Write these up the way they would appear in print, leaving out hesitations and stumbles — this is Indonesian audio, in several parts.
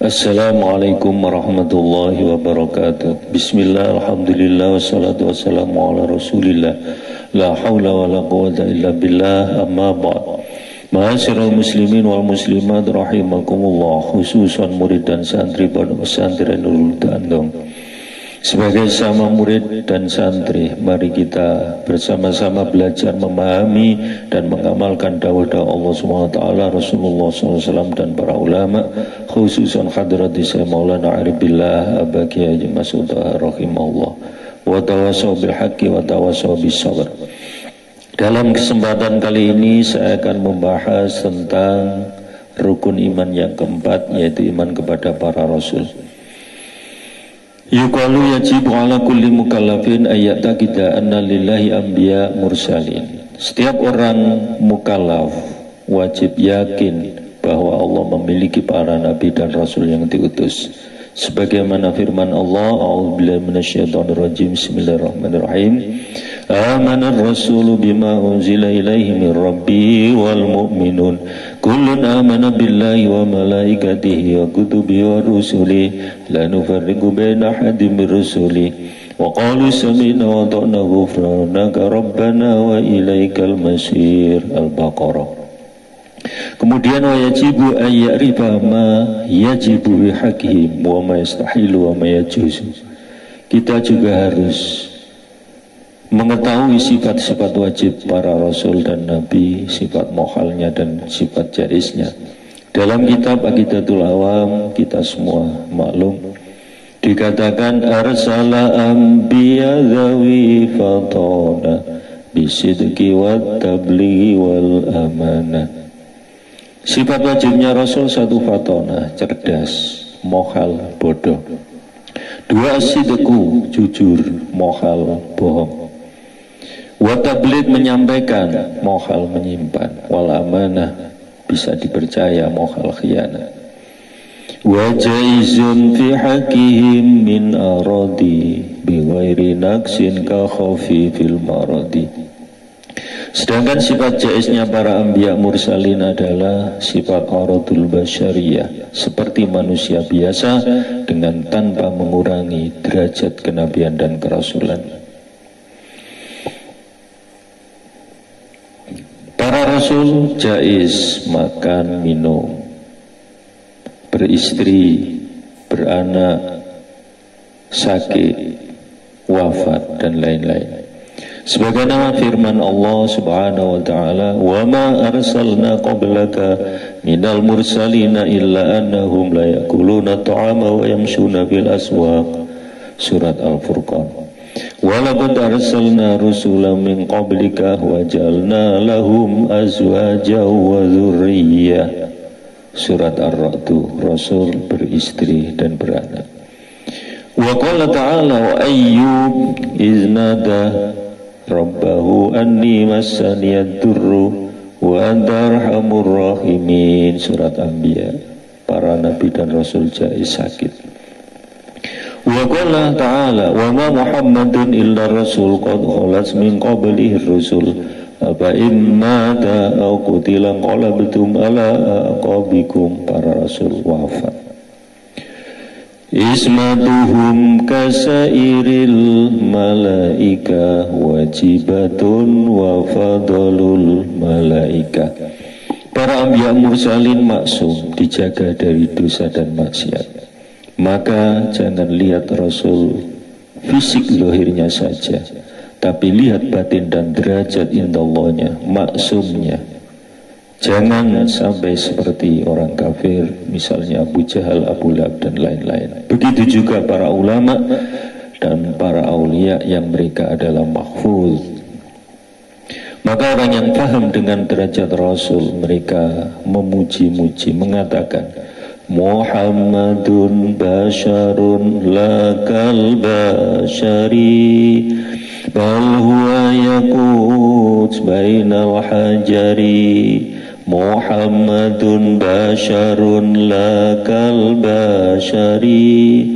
Assalamualaikum warahmatullahi wabarakatuh. Bismillah, alhamdulillah, wassalatu wassalamu ala rasulillah. La hawla wa la quwata illa billah, amma ba'd. Ma'asyiral muslimin wal muslimat rahimakumullah, khususan murid dan santri pada pesantren Nurul Dandong. Sebagai sama murid dan santri, mari kita bersama-sama belajar memahami dan mengamalkan dakwah Allah SWT, Rasulullah SAW dan para ulama, khususan hadrati saya Maulana Aribillah Aba Kiai Haji Mas'ud rahimahullah, wa tawasaw bil haqqi wa tawasaw bis sabr. Dalam kesempatan kali ini saya akan membahas tentang rukun iman yang keempat, yaitu iman kepada para rasul. Yuqalu yajibu ala kulli mukallafin ayyataqida anna lillahi anbiya mursalin. Setiap orang mukallaf wajib yakin bahwa Allah memiliki para nabi dan rasul yang diutus. Sebagaimana firman Allah, a'udzubillahi minasyaitonir rajim, bismillahirrahmanirrahim. Amana ar-rasulu bima unzila ilaihi min rabbihi wal mu'minun kullun amana billahi wa malaikatihi wa kutubihi wa rusulihi la nufarriqu baina ahadin min rusulihi wa qalu sami'na wa ata'na ghufranaka rabbana wa ilaikal masir. Al-Baqarah. Kemudian wa yajibu an ya'rifa ma yajibu bihaqihim wa ma yastahilu wa ma yajuzu. Kita juga harus mengetahui sifat-sifat wajib para rasul dan nabi, sifat mohalnya dan sifat jaiznya. Dalam kitab Aqidatul Awam kita semua maklum dikatakan arsala anbiya dzawi fatona bisidqi wat tablighi wal amanah. Sifat wajibnya rasul satu fatona, cerdas, mohal, bodoh. Dua sidqu, jujur, mohal, bohong. Wa tabligh, menyampaikan, mohal, menyimpan. Wal amanah, bisa dipercaya, mohal, khianat. Wa jaizun fi haqqihim min aradi bi ghairi naqsin ka khafifil maradi. Sedangkan sifat jaiznya para anbiya mursalin adalah sifat aradul basyariyah, seperti manusia biasa dengan tanpa mengurangi derajat kenabian dan kerasulan. Para rasul jaiz makan, minum, beristri, beranak, sakit, wafat, dan lain-lain. Sebagaimana firman Allah Subhanahu wa taala, "Wa ma arsalna qablaka minal mursalina illa annahum la yakuluna ta'ama wa yamshuna fil aswaq." Surat Al-Furqan. Walaqad arsalna rusulan min qablika wa ja'alna lahum azwajan wa dzurriyyah. Surat Ar-Ra'd. Rasul beristri dan beranak. Wa qala ta'ala wa ayyub iznada rabbahu anni massaniyad durru wa anta arhamur rahimin. Surat Anbiya. Para nabi dan rasul jaiz sakit. Wa qala ta'ala wa ma Muhammadun illa rasul qad khalat min qablihi rusul apa imma ta aw qutila qalabtum ala aqabikum. Para rasul wafat. Ismatuhum kasairil malaika wajibatun wa fadlul malaika. Para anbiya mursalin maksum, dijaga dari dosa dan maksiat. Maka jangan lihat rasul fisik zahirnya saja, tapi lihat batin dan derajat indallahnya, maksumnya. Jangan sampai seperti orang kafir, misalnya Abu Jahal, Abu Lahab, dan lain-lain. Begitu juga para ulama dan para aulia yang mereka adalah mahfuz. Maka orang yang paham dengan derajat rasul, mereka memuji-muji, mengatakan Muhammadun basharun la kal bashari bal huwa yaqut bainal hajari. Muhammadun basharun la kal bashari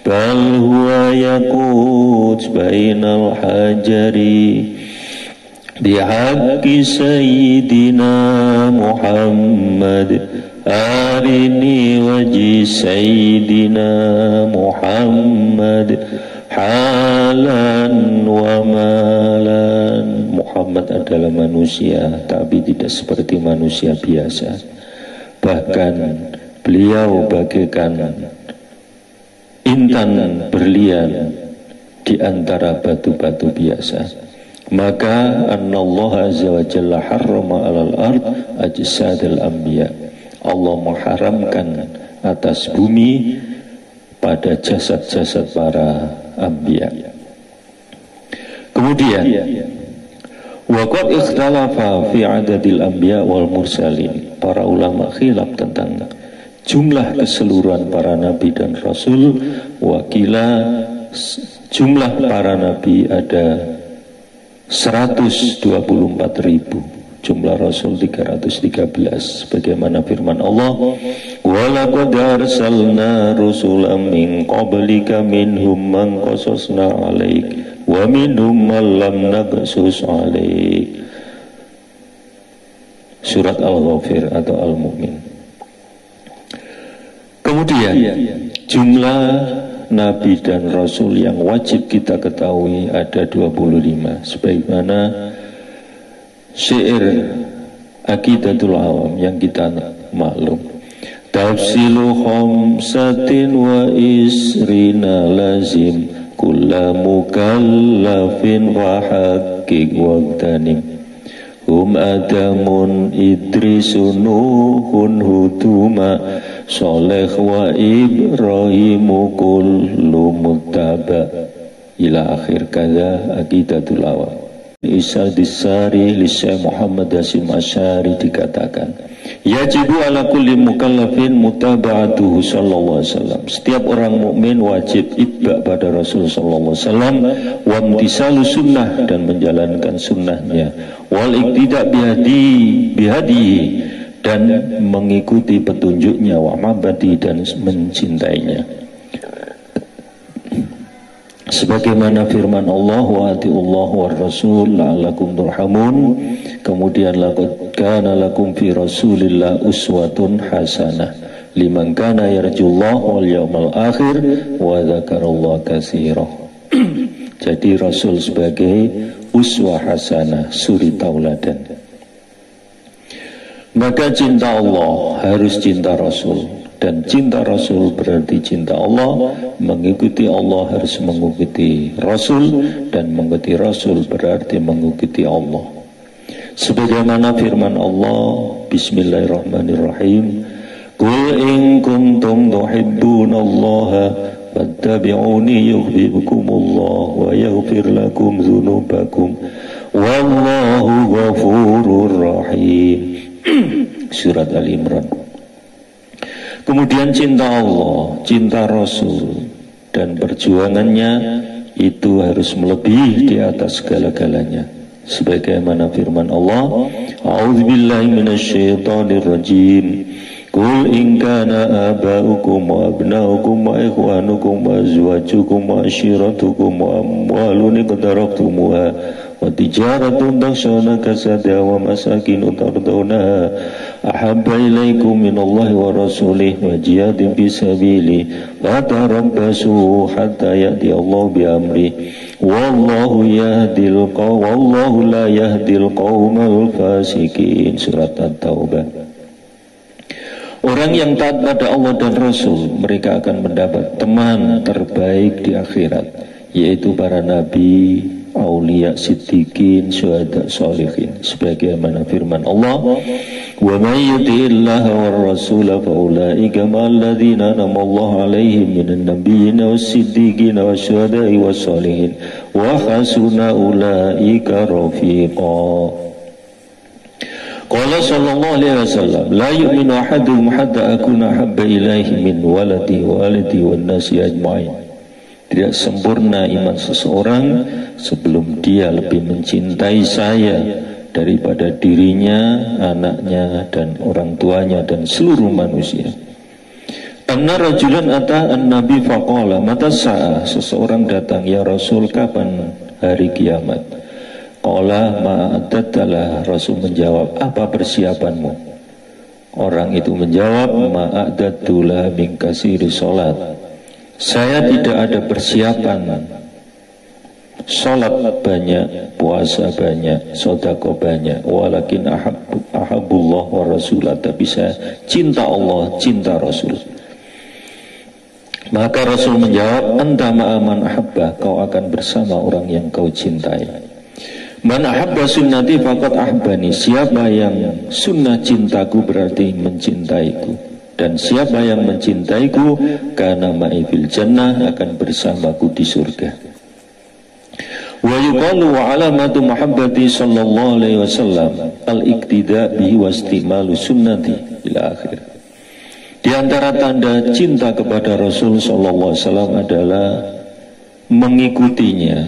bal huwa yaqut bainal hajari. Bihaqqi sayyidina Muhammad arini wajhi sayyidina Muhammad halan wa malan. Muhammad adalah manusia, tapi tidak seperti manusia biasa. Bahkan beliau bagaikan intan berlian di antara batu-batu biasa. Maka Allah azza wa jalla harrama alal ard ajsadal anbiya. Allah mengharamkan atas bumi pada jasad-jasad para anbiya. Kemudian wa qad ikhtalafa fi adadil anbiya wal mursalin. Para ulama khilaf tentang jumlah keseluruhan para nabi dan rasul. Wakila jumlah para nabi ada 124.000, jumlah rasul 313, bagaimana firman Allah, walaqad arsalna rusulan min qablika minhum man qasasna 'alaik wa minhum man lam naqsus 'alaik. Surat Al-Ghafir atau Al-Mu'min. Kemudian jumlah nabi dan rasul yang wajib kita ketahui ada 25, sebagaimana syair Aqidatul Awam yang kita maklum. Tafsilu khamsatin wa isrina lazim kulla mukallafin wa haqiq waqtanim hum adamun idrisun nuhun huduma Soleh wa Ibrahimu kullu muttaba ila akhir kada Aqidatul Awam. Isa Disari li Syekh Muhammad Hasyim Asy'ari dikatakan, yajibu ala kulli mukallafin mutaba'atuhu sallallahu alaihi wasallam. Setiap orang mukmin wajib itba pada Rasul sallallahu alaihi wasallam, wa imtisalu sunnah dan menjalankan sunnahnya, wal iqtida bihadi dan mengikuti petunjuknya, wa mabadi dan mencintainya. Sebagaimana firman Allah, wa atiullah war rasul la'allakum turhamun. Kemudian laqad kana lakum fi rasulillah uswatun hasanah liman kana yarjullah wal yawmal akhir wa dzakarallaha katsira. Jadi Rasul sebagai uswah hasanah, suri tauladan. Maka cinta Allah harus cinta Rasul, dan cinta Rasul berarti cinta Allah. Mengikuti Allah harus mengikuti Rasul, dan mengikuti Rasul berarti mengikuti Allah. Sebagaimana firman Allah, Bismillahirrahmanirrahim, Qul in kuntum tuhibbunallaha fattabi'uni yuhibbukumullah wa yaghfir lakum dzunubakum wallahu ghafurur rahim. Surat Al-Imran. Kemudian cinta Allah, cinta Rasul, dan perjuangannya itu harus melebihi di atas segala-galanya. Sebagaimana firman Allah, A'udzubillahi minasyaitonir rajim. Qul in kana aba'ukum wa abna'ukum wa ikhwanukum wa azwajukum wa ashiratukum wa amwalun iqtaraftumuha wa tijaratun takhshawna kasadaha wa masakin tardawnaha ahabba ilaikum minallahi wa rasulih wa jihadin fi sabilihi fatarabbasu hatta ya'ti Allah bi amri wallahu la yahdil qaumal fasikin. Surat At-Taubah. Orang yang taat pada Allah dan Rasul, mereka akan mendapat teman terbaik di akhirat, yaitu para nabi, aulia, siddiqin, syuhada, sholihin. Sebagaimana firman Allah, wa may yuti'illaha war rasula fa ulaika ma'al ladzina an'ama Allahu 'alaihim minan nabiyyina was-siddiqina wasyuhada'i was-sholihin wa hasuna ulaika rafiqa. Qala sallallahu alaihi wasallam, la yu'minu ahadukum hatta akuna habba ilaihi min waladi wan nasi ajma'in. Tidak sempurna iman seseorang sebelum dia lebih mencintai saya daripada dirinya, anaknya, dan orang tuanya, dan seluruh manusia. Anna rajulan ata an-nabi faqala mata sa'ah. Seseorang datang, ya Rasul, kapan hari kiamat? Qala ma'adatalah. Rasul menjawab, apa persiapanmu? Orang itu menjawab, ma'adatu la min kasiri sholat. Saya tidak ada persiapan sholat banyak, puasa banyak, sodako banyak, walakin ahabullah wa rasulah, tapi saya cinta Allah, cinta Rasul. Maka Rasul menjawab, anta ma'aman ahabbah, kau akan bersama orang yang kau cintai. Man ahabba sunnati faqad ahbani, siapa yang sunnah cintaku berarti mencintaiku, dan siapa yang mencintaiku kana ma'i fil jannah, akan bersamaku di surga. Wa yuqalu wa alamatu mahabbati sallallahu alaihi wasallam al-iqtida bihi wa istimalu sunnati ila akhir. Di antara tanda cinta kepada Rasul sallallahu alaihi wasallam adalah mengikutinya,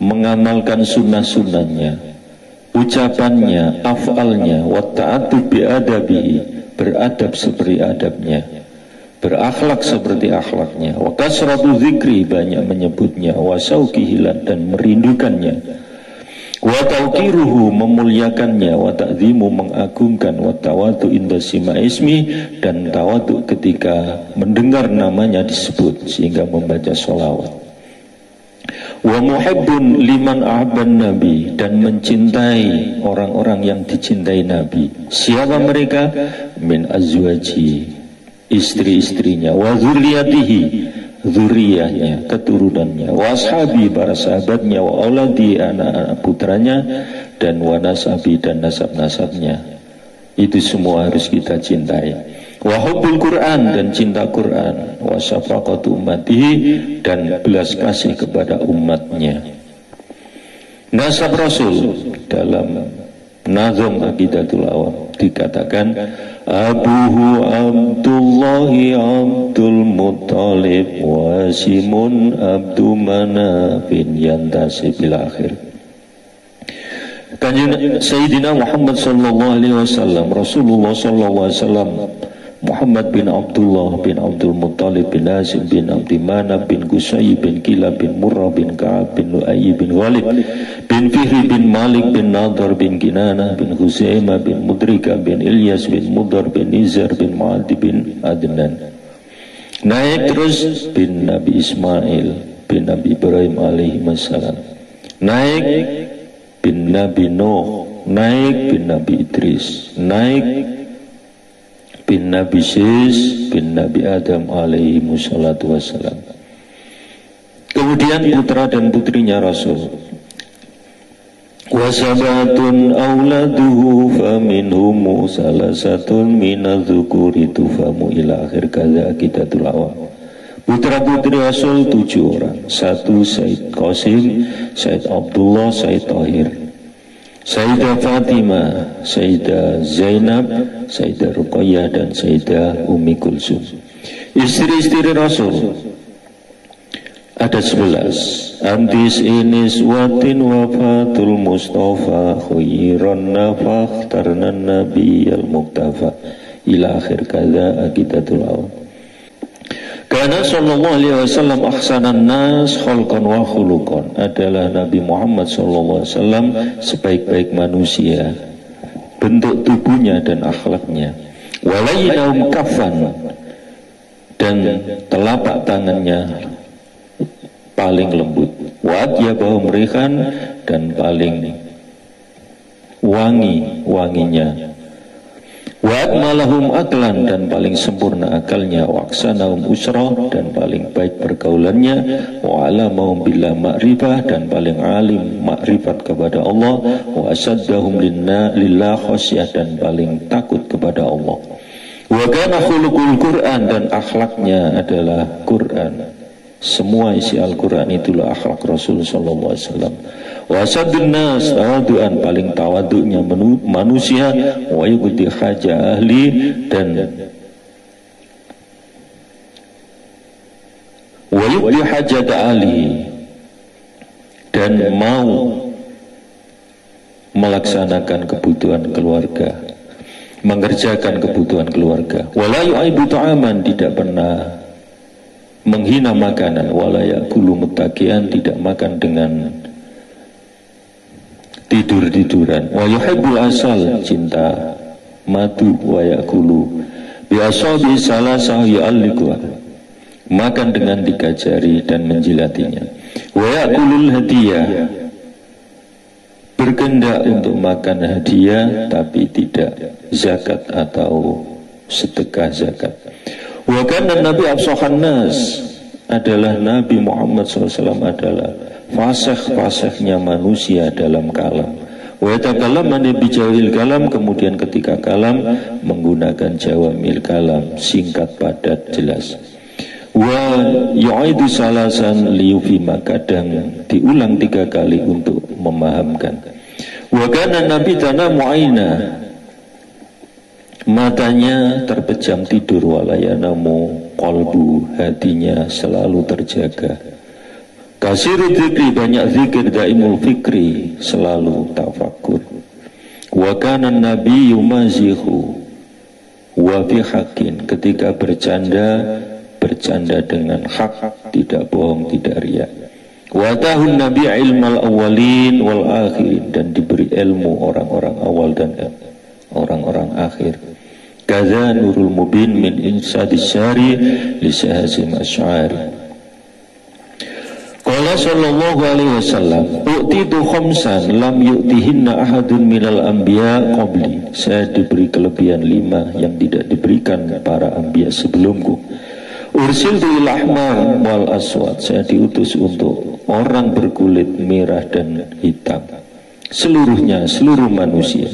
mengamalkan sunnah-sunnahnya, ucapannya, afalnya, wa ta'attu bi adabihi, beradab seperti adabnya, berakhlak seperti akhlaknya, wa kasratu dzikri, banyak menyebutnya, wa sauqihilan, dan merindukannya, wa tauqiruhu, memuliakannya, wa ta'zimu, mengagungkan, wa tawadu inda sima ismi, dan tawadu ketika mendengar namanya disebut sehingga membaca sholawat. Wa muhibbun liman ahabban nabi, dan mencintai orang-orang yang dicintai Nabi. Siapa mereka? Min azwaji, istri-istrinya, wa dzurriyyatihi, dzurriyyahnya, keturunannya, wa ashabi, para sahabatnya, wa auladi, anak-anak putranya, dan wa nasabi, dan nasab-nasabnya. Itu semua harus kita cintai. Wa hubbul Quran, dan cinta Quran, wa syafaqatu ummatihi, dan belas kasih kepada umatnya. Nasab Rasul dalam Nazm Aqidatul Awam dikatakan, abuhu Abdullahi Abdul Muttalib, wa Hasimun Abdu Manafin yantasib ila akhir. Kanjeng Sayyidina Muhammad sallallahu alaihi wasallam, Rasulullah sallallahu alaihi wasallam, Muhammad bin Abdullah bin Abdul Muttalib bin Hashim bin Abdi Manaf bin Qusay bin Kilab bin Murrah bin Ka'ab bin Lu'ayy bin Walid bin Fihri bin Malik bin Nadar bin Kinanah bin Huzaimah bin Mudrika bin Ilyas bin Mudar bin Nizar bin Ma'adi bin Adnan. Naik terus bin Nabi Ismail bin Nabi Ibrahim alaihi wassalam. Naik bin Nabi Nuh, naik bin Nabi Idris, naik bin Nabi Sis, bin Nabi Adam alaihi wassalatu wassalam. Kemudian putra dan putrinya Rasul. Wasabatun auladuhu faminhumu salasatun minadzukuri tufamu ila akhir kaza Aqidatul Awam. Putra putri Rasul 7 orang. 1 Said Qasim, Said Abdullah, Said Tahir, Sayyidah Fatimah, Sayyidah Zainab, Sayyidah Ruqayyah, dan Sayyidah Ummi Kulsum. Istri-istri Rasul ada 11. Antis inis watin wafatul Mustafa khuyran nafakh tarnan nabiyal muktafa ila akhir kaza Aqidatul Awam. Karena sallallahu alaihi wasallam ahsanan nas khalqan wa khuluqan, adalah Nabi Muhammad sallallahu alaihi wasallam sebaik-baik manusia, bentuk tubuhnya dan akhlaknya. Walayyinahum kaffan, dan telapak tangannya paling lembut. Wa atyabahu mrihan, dan paling wangi-wanginya. Wa akmalahum aklan, dan paling sempurna akalnya. Wa aksanahum usrah, dan paling baik pergaulannya. Wa alamahum billah ma'rifah, dan paling alim makrifat kepada Allah. Wa asaddahum lillah khasyah, dan paling takut kepada Allah. Wa kana khuluqul Qur'an, dan akhlaknya adalah Quran. Semua isi Al-Quran itulah akhlak Rasul sallallahu alaihi wasallam. Wa asaddun nas tawadu'an, paling tawaduknya manusia. Wa yuqdi haja ahli, dan wa yuqdi hajat ahli, dan mau melaksanakan kebutuhan keluarga, mengerjakan kebutuhan keluarga. Wala yu'aibu ta'aman, tidak pernah menghina makanan. Wala ya'kulu muttaqian, tidak makan dengan tidur-tiduran. Wa yuhibbul asal, cinta madu wa yakulu bi asabi salasah yu'alliquha, makan dengan 3 jari dan menjilatinya. Wa yakulul hadiyah, berkehendak untuk makan hadiah tapi tidak zakat atau sedekah zakat. Wa kana Nabi afsahan nas, adalah Nabi Muhammad SAW adalah fasih-fasihnya manusia dalam kalam. Wa yatakallamani bijawil kalam, kemudian ketika kalam menggunakan jawamil kalam, singkat, padat, jelas. Wa yu'idu salasan liyufima, kadang diulang 3 kali untuk memahamkan. Wa kana Nabi tanamu aina, matanya terpejam tidur, walayanamu qalbu, hatinya selalu terjaga. Kasiru dzikri, banyak zikir, daimul fikri, selalu tafakur. Wa kana Nabi yumazihu wa fi haqqin, ketika bercanda dengan hak, tidak bohong, tidak riya. Wa tahun Nabi ilmal awalin wal akhirin, dan diberi ilmu orang-orang awal dan orang-orang akhir. Kaza nurul mubin min insadis syari li sahazim asy'ari. Qala sallallahu alaihi wasallam, u'titu khamsan lam yu'tihinna ahadun minal anbiya qabli, saya diberi kelebihan 5 yang tidak diberikan para anbiya sebelumku. Ursiltu il ahmar wal aswad, saya diutus untuk orang berkulit merah dan hitam, seluruhnya, seluruh manusia.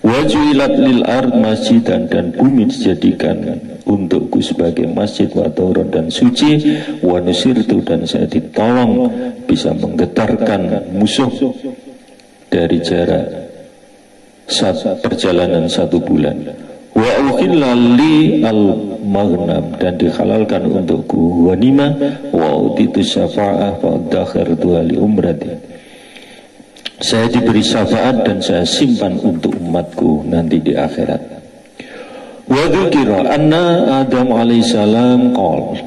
Wajuilat lil ard masjidan, dan bumi dijadikan untukku sebagai masjid, wa tauran, dan suci, wa nusirtu, dan saya ditolong bisa menggetarkan musuh dari jarak perjalanan 1 bulan. Wa ukhilla li al maghnam, dan dihalalkan untukku ghanimah, wa utitu syafa'ah wa dakhartu li umrati, saya diberi syafaat dan saya simpan untuk umatku nanti di akhirat. Wa dzukira anna Adam alaihissalam qol,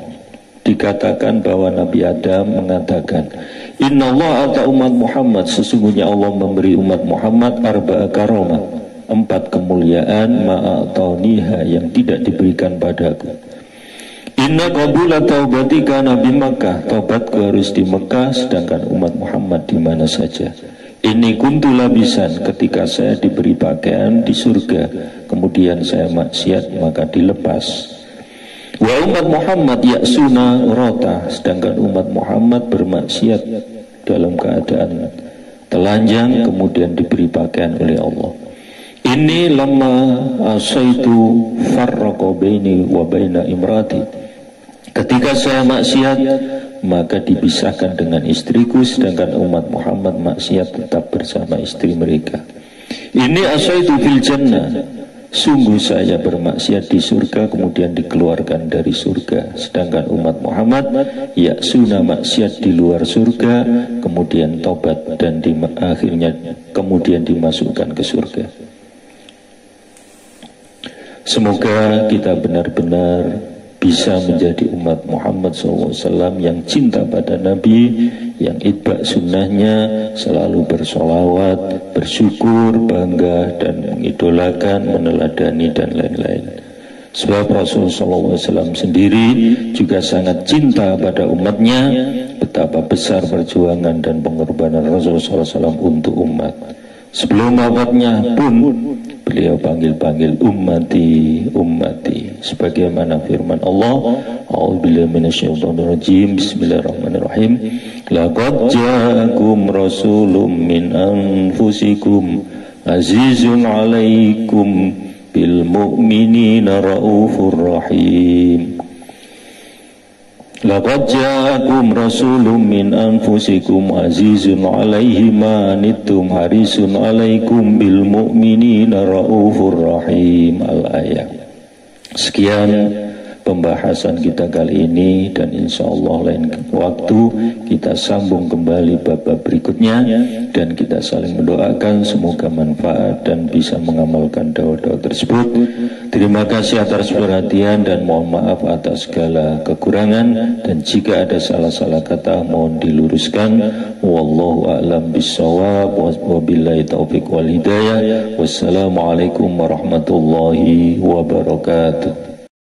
dikatakan bahwa Nabi Adam mengatakan, innallaha ata umat Muhammad, sesungguhnya Allah memberi umat Muhammad arba'a karamah, 4 kemuliaan, ma'atawniha, yang tidak diberikan padaku. Inna qabula taubati kana bi Makkah, taubatku harus di Mekah, sedangkan umat Muhammad di mana saja. Ini kuntu labisan, ketika saya diberi pakaian di surga, kemudian saya maksiat maka dilepas. Wa umat Muhammad ya'suna rota, sedangkan umat Muhammad bermaksiat dalam keadaan telanjang, kemudian diberi pakaian oleh Allah. Ini lama asaitu farraqa baini wa baina imrati, ketika saya maksiat maka dipisahkan dengan istriku, sedangkan umat Muhammad maksiat tetap bersama istri mereka. Ini asaitu fil jannah, sungguh saya bermaksiat di surga kemudian dikeluarkan dari surga, sedangkan umat Muhammad ya'suna, maksiat di luar surga kemudian tobat dan akhirnya kemudian dimasukkan ke surga. Semoga kita benar-benar bisa menjadi umat Muhammad SAW yang cinta pada Nabi, yang itba sunnahnya, selalu bersolawat, bersyukur, bangga, dan mengidolakan, meneladani, dan lain-lain. Sebab Rasulullah SAW sendiri juga sangat cinta pada umatnya, betapa besar perjuangan dan pengorbanan Rasulullah SAW untuk umat. Sebelum wafatnya pun beliau panggil-panggil ummati, ummati, sebagaimana firman Allah, a'udzubillahi minasyaitonirrajim, bismillahirrahmanirrahim, laqad ja'akum rasulun min anfusikum azizun 'alaikum bil mu'minina raufur rahim. Laqad ja'akum rasulun min anfusikum azizun 'alaihi ma anittum harisun 'alaikum bil mu'minina raufur rahim. Al-ayat. Sekian pembahasan kita kali ini, dan insya Allah lain waktu kita sambung kembali bab berikutnya, dan kita saling mendoakan semoga manfaat dan bisa mengamalkan dakwah tersebut. Terima kasih atas perhatian dan mohon maaf atas segala kekurangan, dan jika ada salah-salah kata mohon diluruskan. Wallahu a'lam bissawab, wabillahi taufiq wal hidayah. Wassalamualaikum warahmatullahi wabarakatuh.